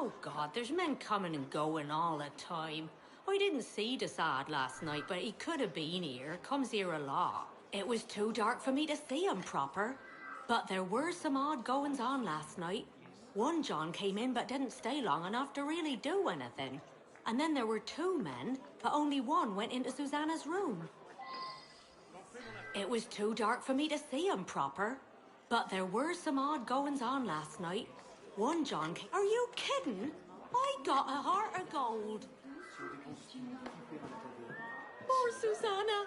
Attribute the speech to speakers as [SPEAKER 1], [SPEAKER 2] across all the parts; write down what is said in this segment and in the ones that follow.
[SPEAKER 1] Oh, God, there's men coming and going all the time. I didn't see Desad last night, but he could have been here. Comes here a lot. It was too dark for me to see him proper. But there were some odd goings-on last night. One John came in but didn't stay long enough to really do anything. And then there were two men, but only one went into Susanna's room. It was too dark for me to see him proper. But there were some odd goings-on last night. One John came... Are you kidding? I got a heart of gold. Poor Susanna.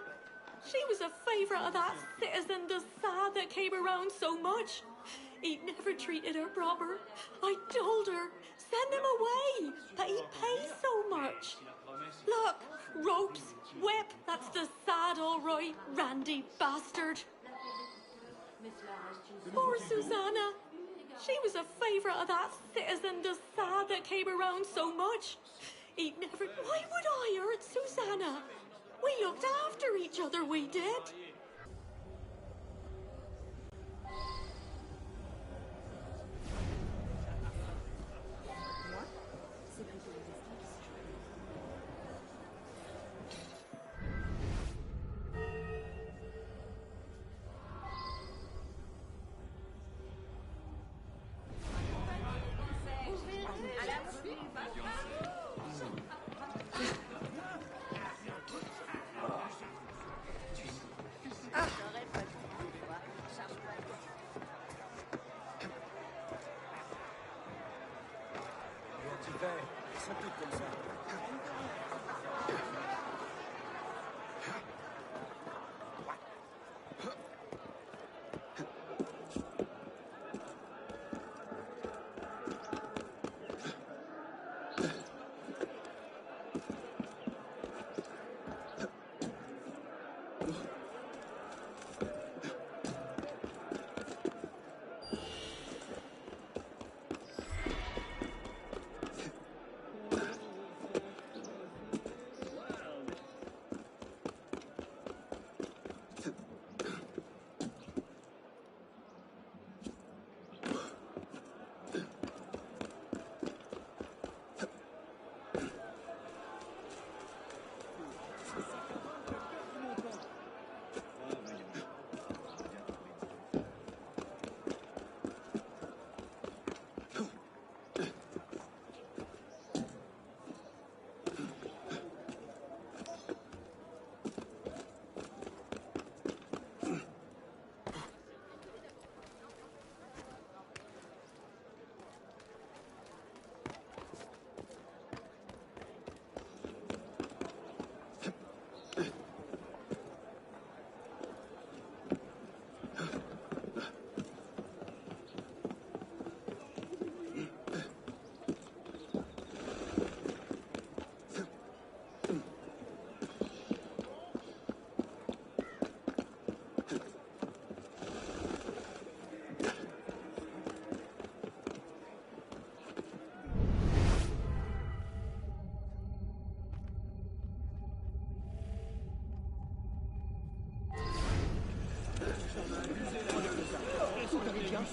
[SPEAKER 1] She was a favourite of that citizen Desad that came around so much. He never treated her proper. I told her, send him away, but he pays so much. Look, ropes, whip, that's Desad all right, randy bastard. Poor Susanna. She was a favourite of that citizen Desad that came around so much. He never... Why would I hurt Susanna? We looked after each other, we did.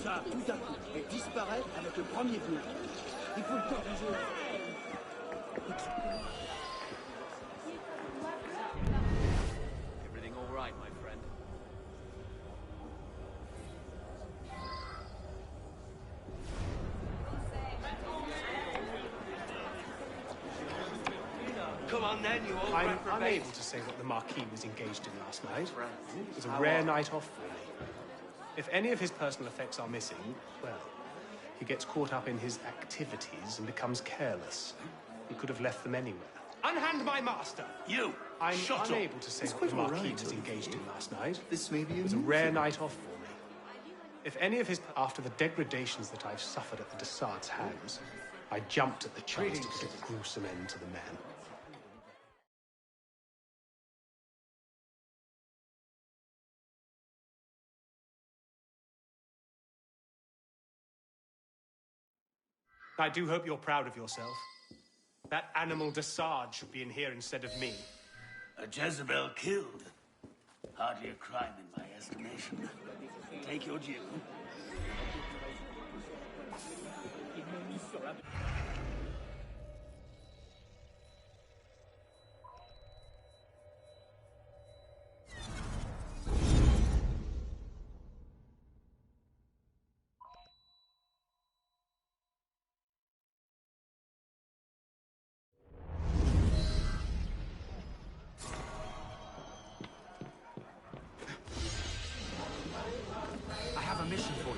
[SPEAKER 2] Ça, tout à coup, elle disparaît avec le premier venu. Il faut le temps du jeu.
[SPEAKER 3] Everything all right, my friend? Come on then, you old
[SPEAKER 4] I'm unable to say what the Marquis was engaged in last night. It was a rare night off for me. If any of his personal effects are missing, well, he gets caught up in his activities and becomes careless. He could have left them anywhere. Unhand my master!
[SPEAKER 5] You!
[SPEAKER 4] I'm
[SPEAKER 5] Shut
[SPEAKER 4] unable
[SPEAKER 5] up.
[SPEAKER 4] to say what the Marquis was engaged in last night.
[SPEAKER 2] This may be
[SPEAKER 4] It was a rare night off for me. If any of his... After the degradations that I've suffered at the Desad's hands, I jumped at the chance to put a gruesome end to the man. I do hope you're proud of yourself. That animal Desard should be in here instead of me.
[SPEAKER 5] A Jezebel killed. Hardly a crime in my estimation. Take your due.
[SPEAKER 6] I have a mission for you.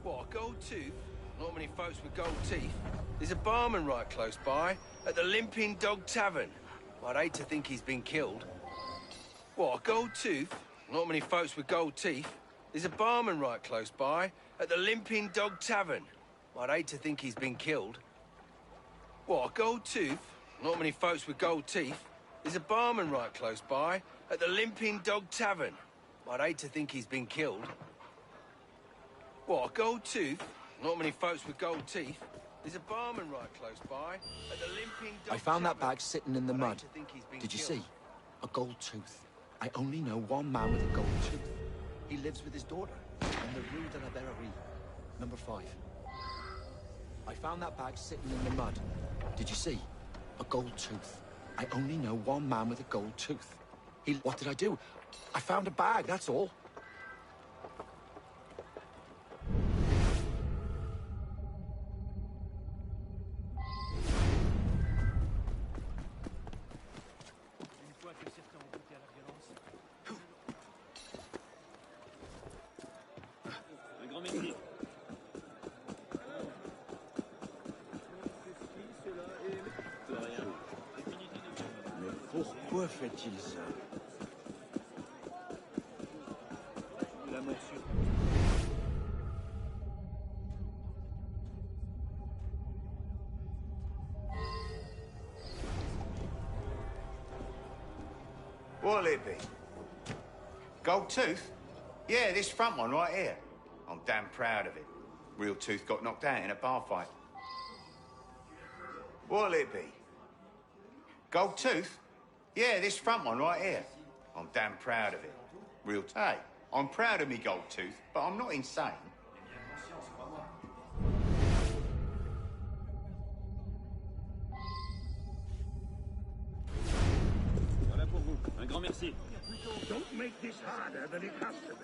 [SPEAKER 3] What, a gold tooth? Not many folks with gold teeth. There's a barman right close by, at the Limping Dog Tavern. I'd hate to think he's been killed. What, a gold tooth? Not many folks with gold teeth. There's a barman right close by, at the Limping Dog Tavern. I'd hate to think he's been killed. What, a gold tooth? Not many folks with gold teeth. There's a barman right close by, at the Limping Dog Tavern. I'd hate to think he's been killed. What, a gold tooth? Not many folks with gold teeth. There's a barman right close by, at the Limping Dog
[SPEAKER 6] I found that
[SPEAKER 3] Tavern.
[SPEAKER 6] bag sitting in the
[SPEAKER 3] I'd
[SPEAKER 6] mud.
[SPEAKER 3] hate to think he's been
[SPEAKER 6] Did you
[SPEAKER 3] killed.
[SPEAKER 6] see? A gold tooth. I only know one man with a gold tooth. He lives with his daughter in the Rue de la Verrerie, number 5. I found that bag sitting in the mud. Did you see? A gold tooth. I only know one man with a gold tooth. What did I do? I found a bag, that's all.
[SPEAKER 5] Pourquoi fait-il ça? La morsure.
[SPEAKER 7] What'll it be? Gold tooth? Yeah, this front one right here. I'm damn proud of it. Real tooth got knocked out in a bar fight. What'll it be? Gold tooth? Yeah, this front one right here. I'm damn proud of it. Real hey, I'm proud of me gold tooth, but I'm not insane.
[SPEAKER 2] Voilà pour vous. Un grand merci.
[SPEAKER 5] Don't make this harder than it has to be.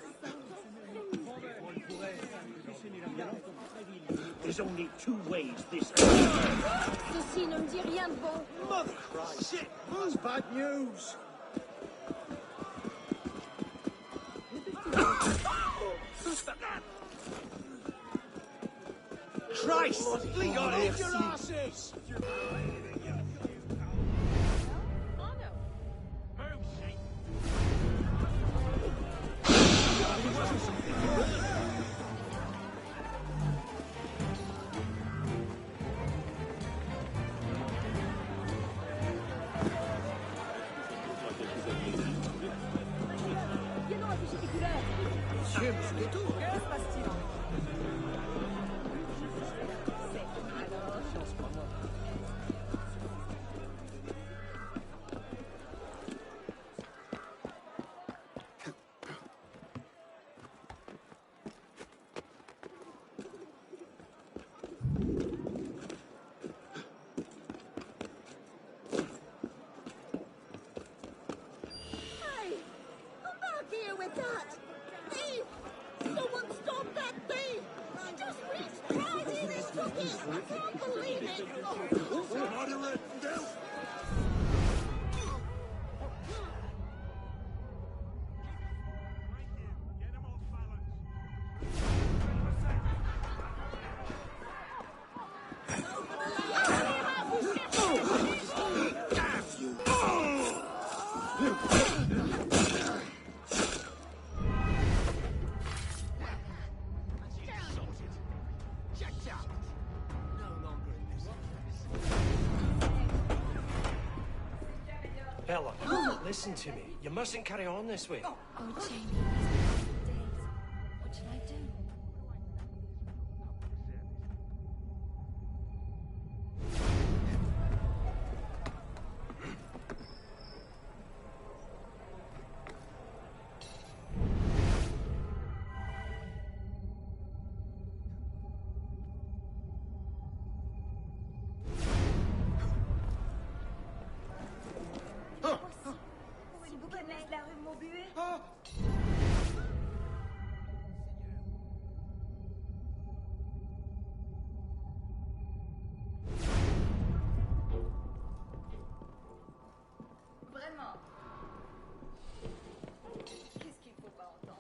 [SPEAKER 5] There's only 2 ways this
[SPEAKER 8] Ceci ne me dit rien de bon.
[SPEAKER 2] Mother Christ! Shit! Who's bad news? Christ! We got off your asses!
[SPEAKER 8] Viens donc afficher tes couleurs.
[SPEAKER 2] Monsieur, monsieur Détour.
[SPEAKER 8] Que se passe-t-il?
[SPEAKER 9] Bella, listen to me. You mustn't carry on this way.
[SPEAKER 8] Oh, Jamie, these days. What should I do? Si vous connaissez la rue Maubuée? Vraiment? Qu'est-ce qu'il faut pas entendre?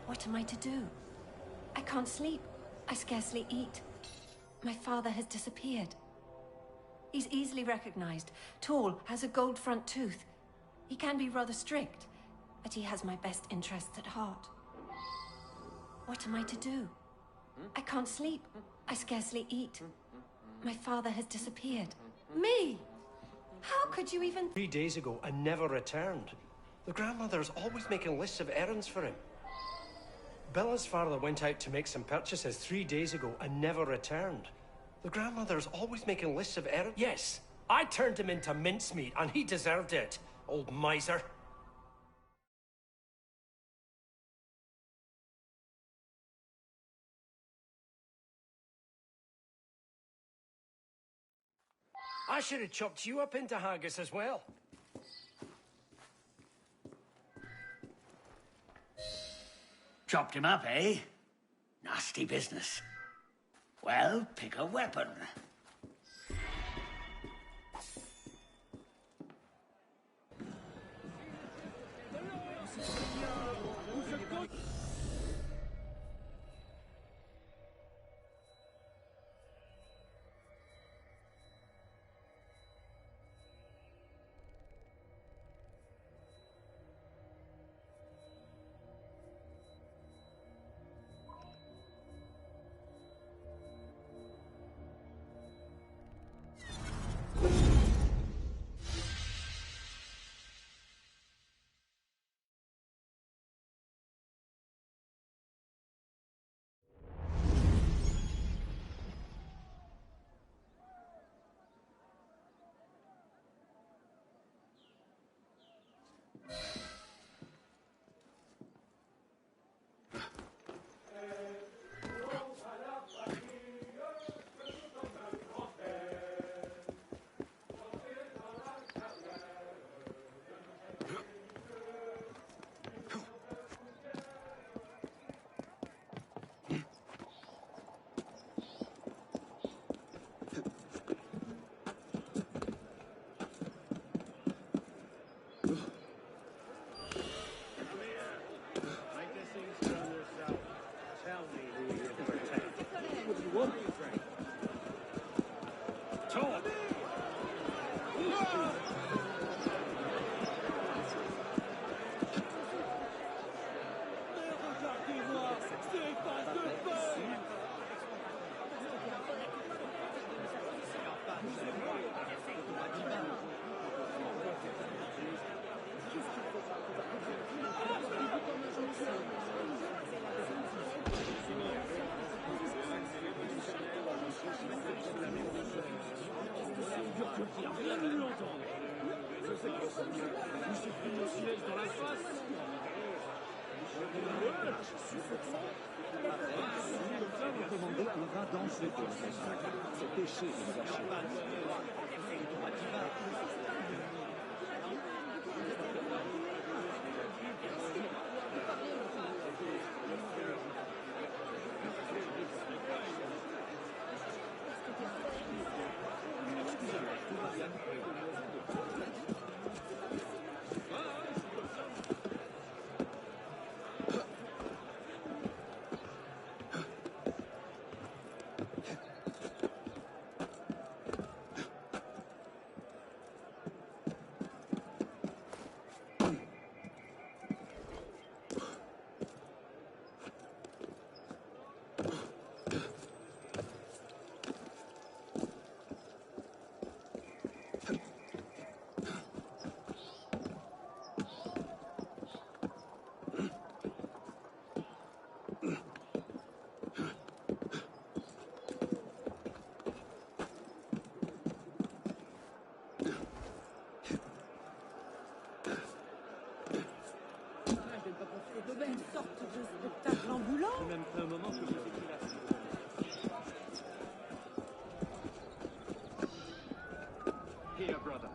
[SPEAKER 10] What am I to do? I can't sleep. I scarcely eat. My father has disappeared. He's easily recognized. Tall, has a gold front tooth. He can be rather strict, but he has my best interests at heart. What am I to do? I can't sleep. I scarcely eat. My father has disappeared. Me! How could you even...
[SPEAKER 9] 3 days ago and never returned. The grandmother's always making lists of errands for him. Bella's father went out to make some purchases 3 days ago and never returned. The grandmother's always making lists of errands. Yes, I turned him into mincemeat and he deserved it, old miser. I should have chopped you up into haggis as well.
[SPEAKER 5] Chopped him up, eh? Nasty business. Well, pick a weapon.
[SPEAKER 2] Recommandé un vin danseux pour le soir. C'est péché de nous acheter.
[SPEAKER 11] Une sorte de spectacle ambulant.
[SPEAKER 2] J'ai même fait un moment que je étais là. Here, brother.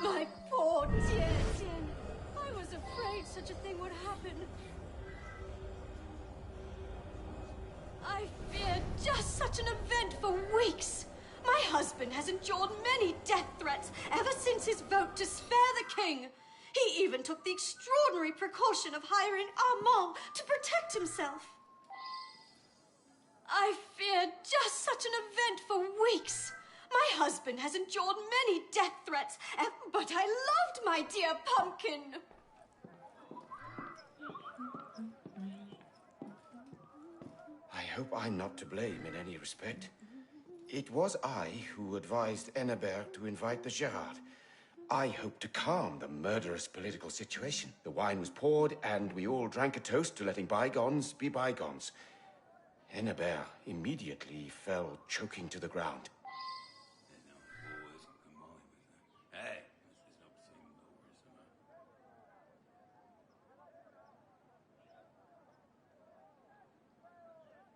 [SPEAKER 10] My poor dear Jin. I was afraid such a thing would happen. I feared just such an event for weeks. My husband has endured many death threats ever since his vote to spare the king. He even took the extraordinary precaution of hiring Armand to protect himself. I feared just such an event for weeks. My husband has endured many death threats, but I loved my dear pumpkin.
[SPEAKER 12] I hope I'm not to blame in any respect. It was I who advised Hennebert to invite the Gerard. I hoped to calm the murderous political situation. The wine was poured, and we all drank a toast to letting bygones be bygones. Hennebert immediately fell choking to the ground.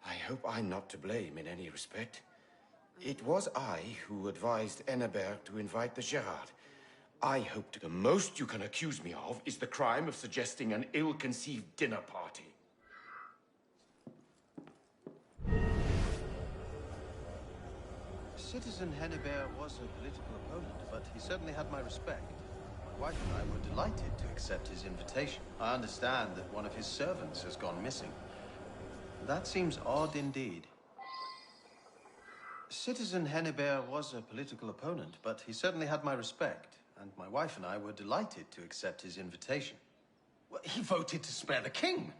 [SPEAKER 12] I hope I'm not to blame in any respect. It was I who advised Hennebert to invite the Gerard. I hoped the most you can accuse me of is the crime of suggesting an ill-conceived dinner party.
[SPEAKER 13] Citizen Hennebert was a political opponent, but he certainly had my respect. My wife and I were delighted to accept his invitation. I understand that one of his servants has gone missing. That seems odd indeed. Citizen Hennebert was a political opponent, but he certainly had my respect, and my wife and I were delighted to accept his invitation.
[SPEAKER 7] Well, he voted to spare the king.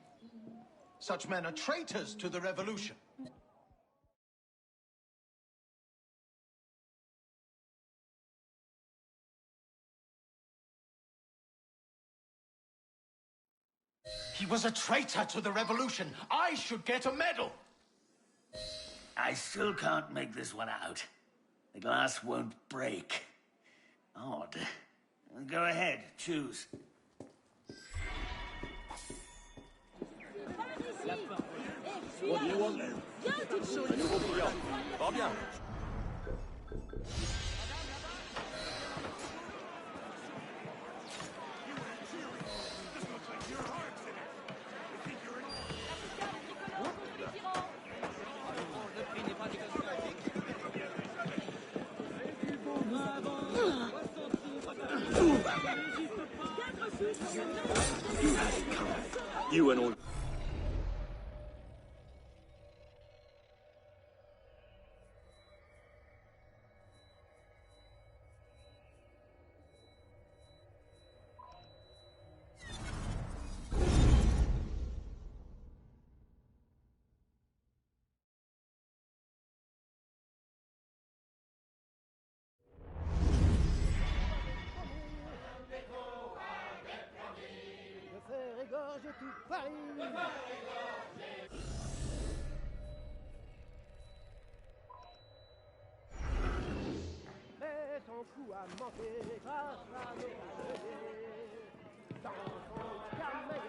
[SPEAKER 7] Such men are traitors to the revolution. He was a traitor to the revolution. I should get a medal.
[SPEAKER 5] I still can't make this one out. The glass won't break. Odd. Go ahead, choose.
[SPEAKER 14] What do you want then? Un nouveau client. Va bien. You and all.
[SPEAKER 2] Le fer égorge tout Paris. Mais ton coup a manqué grâce à nos alliés. Dans son camion,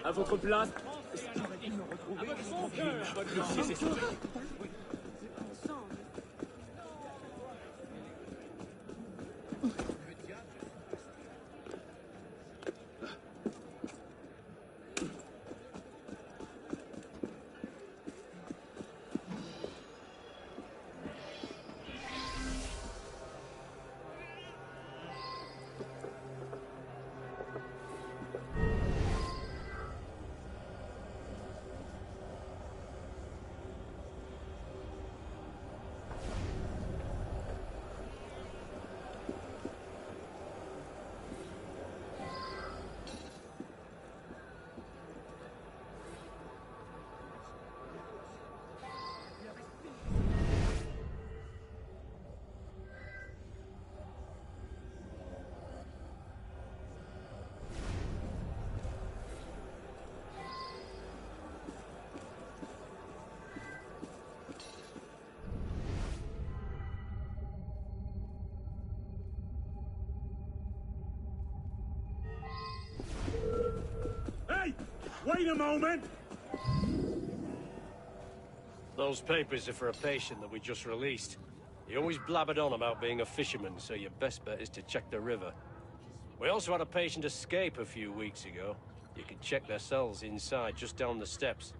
[SPEAKER 14] À votre place.
[SPEAKER 2] Avec son cœur.
[SPEAKER 14] Hey! Wait a moment!
[SPEAKER 9] Those papers are for a patient that we just released. He always blabbered on about being a fisherman, so your best bet is to check the river. We also had a patient escape a few weeks ago. You can check their cells inside, just down the steps.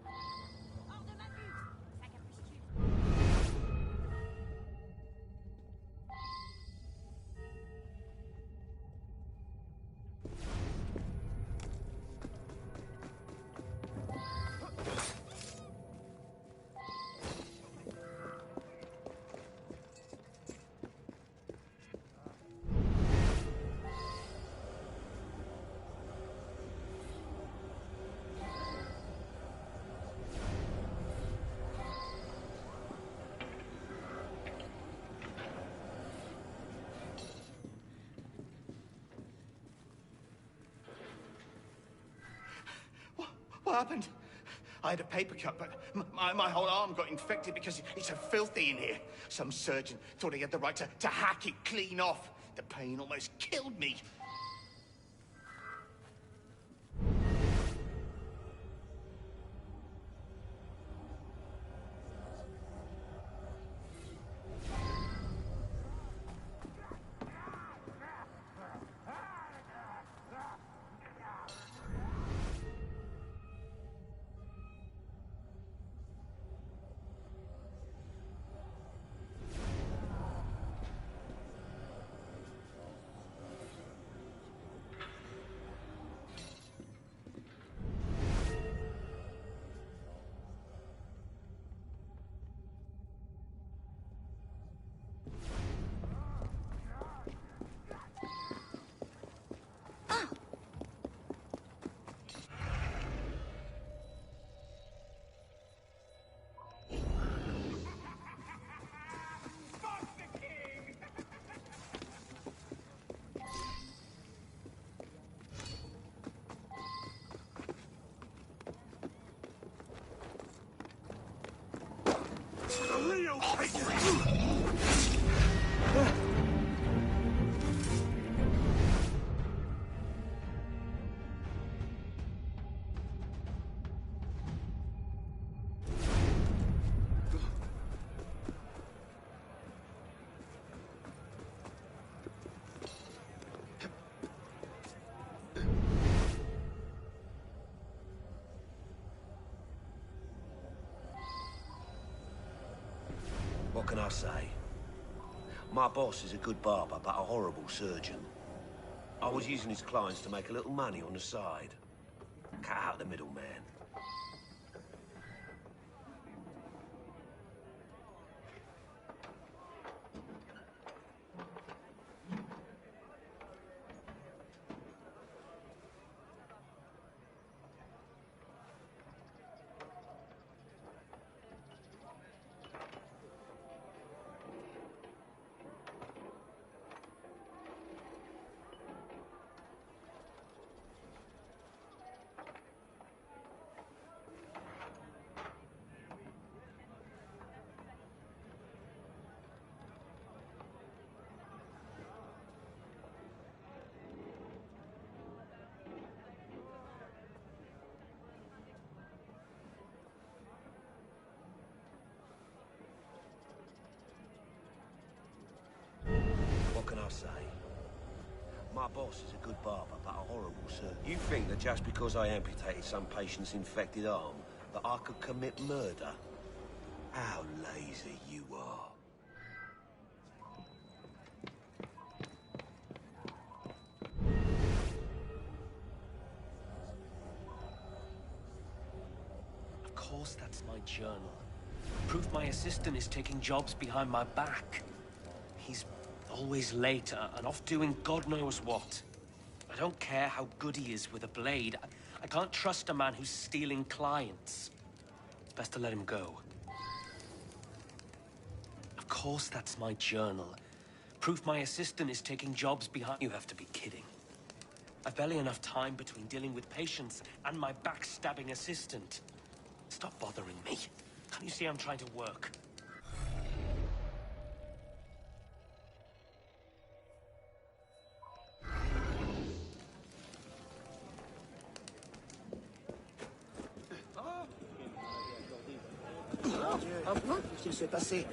[SPEAKER 7] What happened? I had a paper cut, but my whole arm got infected because it's so filthy in here. Some surgeon thought he had the right to hack it clean off. The pain almost killed me.
[SPEAKER 15] What can I say? My boss is a good barber, but a horrible surgeon. I was using his clients to make a little money on the side. Cut out the middleman. What can I say? My boss is a good barber, but a horrible surgeon. You think that just because I amputated some patient's infected arm, that I could commit murder? How lazy you are.
[SPEAKER 16] Of course that's my journal. Proof my assistant is taking jobs behind my back. He's always late and off doing God knows what. I don't care how good he is with a blade. I can't trust a man who's stealing clients. It's best to let him go. Of course that's my journal. Proof my assistant is taking jobs behind... You have to be kidding. I've barely enough time between dealing with patients and my backstabbing assistant. Stop bothering me. Can't you see I'm trying to work?
[SPEAKER 2] Qu'est-ce qui s'est passé?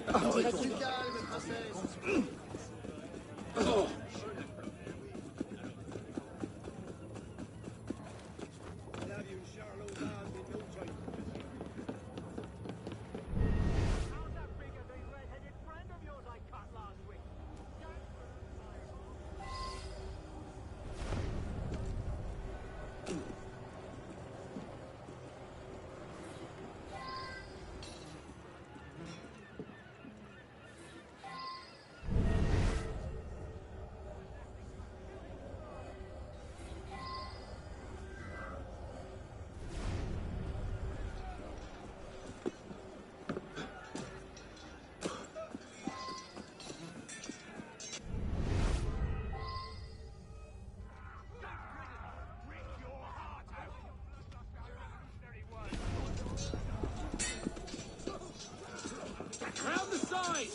[SPEAKER 14] Round the side!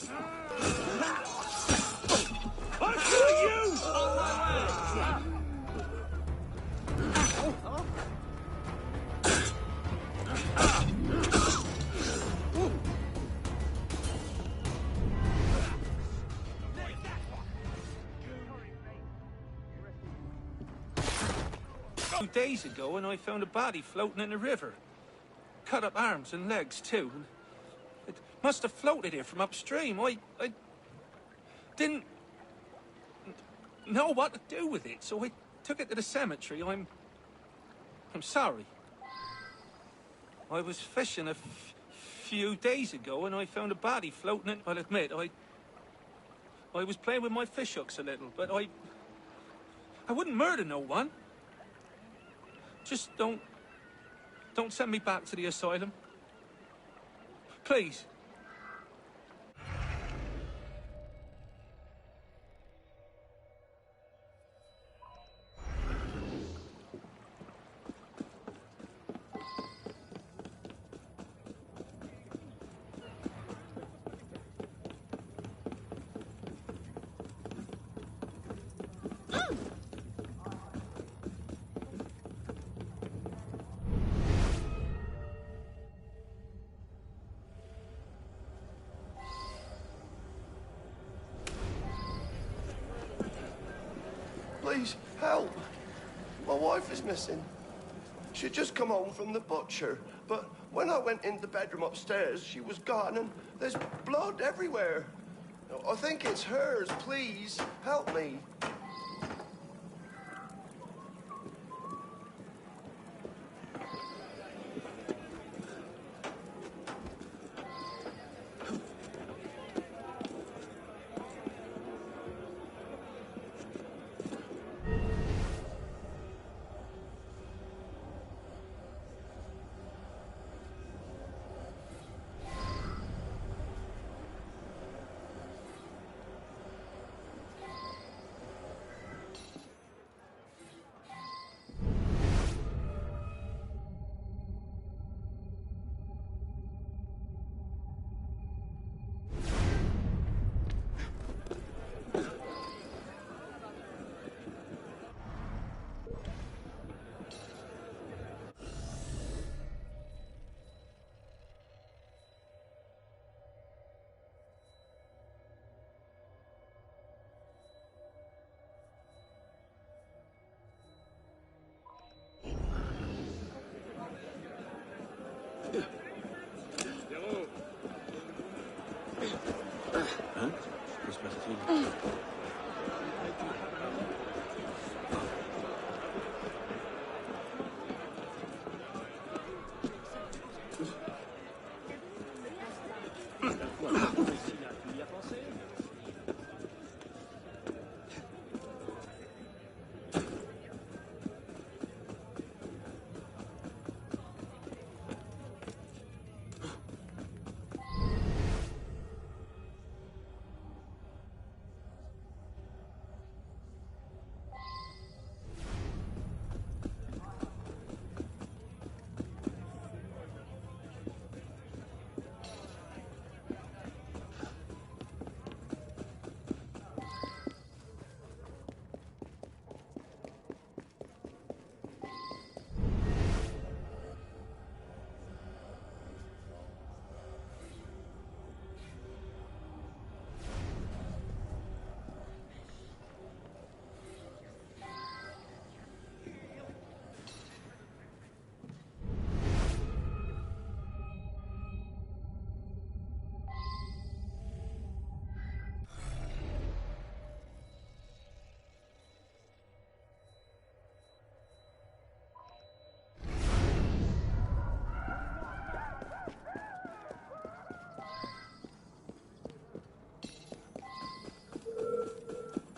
[SPEAKER 14] I kill you! On my way!
[SPEAKER 3] A few days ago, and I found a body floating in the river. Cut up arms and legs, too. And it must have floated here from upstream. I didn't know what to do with it, so I took it to the cemetery. I'm sorry. I was fishing a few days ago, and I found a body floating in... I'll admit, I was playing with my fish hooks a little, but I wouldn't murder no one. Just don't send me back to the asylum. Please.
[SPEAKER 17] Please, help. My wife is missing. She'd just come home from the butcher. But when I went in the bedroom upstairs, she was gone and there's blood everywhere. I think it's hers. Please, help me.
[SPEAKER 15] Hein? Que se passe-t-il?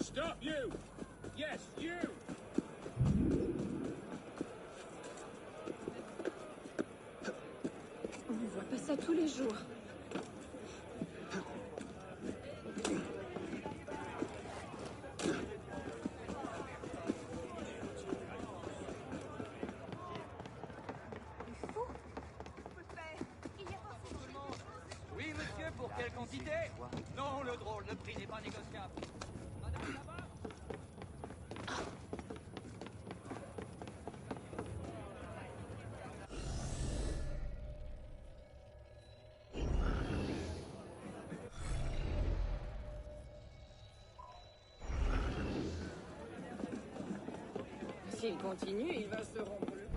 [SPEAKER 14] Stop, you! Yes, you!
[SPEAKER 8] On ne voit pas ça tous les jours.
[SPEAKER 18] Oui, monsieur, pour quelle quantité? Non, le drôle, le prix n'est pas négociable. Madame, là-bas?
[SPEAKER 11] S'il continue, il va se rompre le...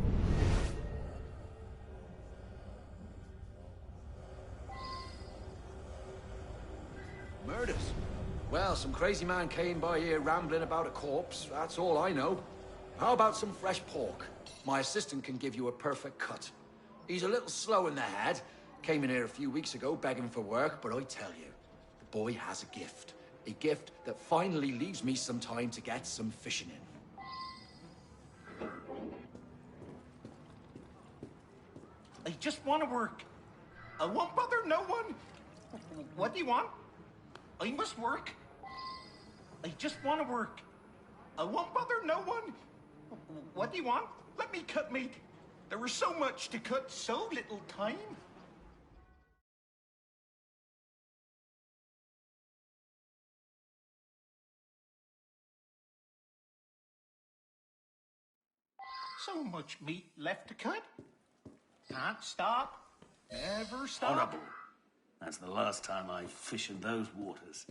[SPEAKER 6] Murders? Well, some crazy man came by here rambling about a corpse. That's all I know. How about some fresh pork? My assistant can give you a perfect cut. He's a little slow in the head. Came in here a few weeks ago begging for work, but I tell you, the boy has a gift. A gift that finally leaves me some time to get some fishing in.
[SPEAKER 7] I just want to work. I won't bother no one. What do you want? I must work. I just want to work. I won't bother no one. What do you want? Let me cut meat. There was so much to cut, so little time. So much meat left to cut. Can't stop. Never stop.
[SPEAKER 5] Horrible. That's the last time I fish in those waters.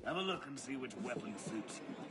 [SPEAKER 5] Have a look and see which weapon suits you.